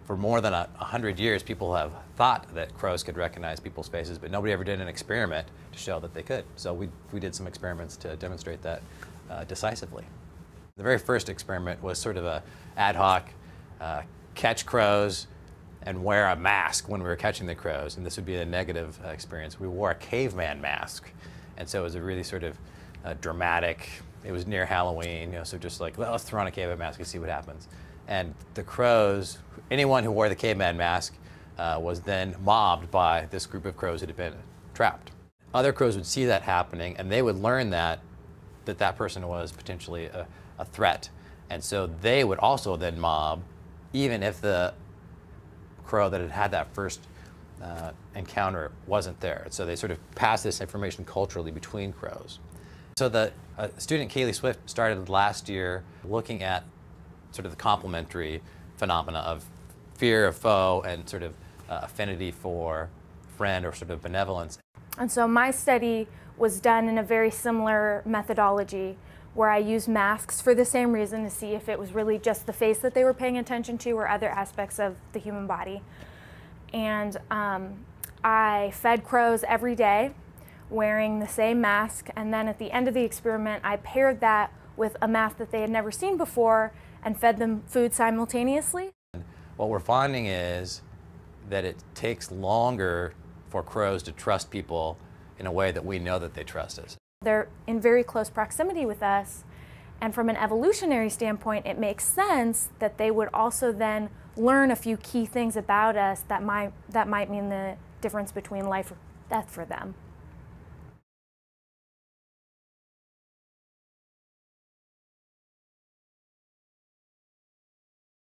for more than 100 years, people have thought that crows could recognize people's faces, but nobody ever did an experiment to show that they could. So we did some experiments to demonstrate that decisively. The very first experiment was sort of a ad hoc catch crows and wear a mask when we were catching the crows, and this would be a negative experience. We wore a caveman mask, and so it was a really sort of dramatic. It was near Halloween, so just like, well, let's throw on a caveman mask and see what happens. And the crows, anyone who wore the caveman mask was then mobbed by this group of crows that had been trapped. Other crows would see that happening, and they would learn that person was potentially a threat. And so they would also then mob, even if the crow that had that first encounter wasn't there. So they sort of pass this information culturally between crows. So the student Kaylee Swift started last year looking at sort of the complementary phenomena of fear of foe and sort of affinity for friend or sort of benevolence. And so my study was done in a very similar methodology where I used masks for the same reason, to see if it was really just the face that they were paying attention to or other aspects of the human body. And I fed crows every day wearing the same mask, and then at the end of the experiment I paired that with a mask that they had never seen before and fed them food simultaneously. What we're finding is that it takes longer for crows to trust people in a way that we know that they trust us. They're in very close proximity with us, and from an evolutionary standpoint it makes sense that they would also then learn a few key things about us that might mean the difference between life or death for them.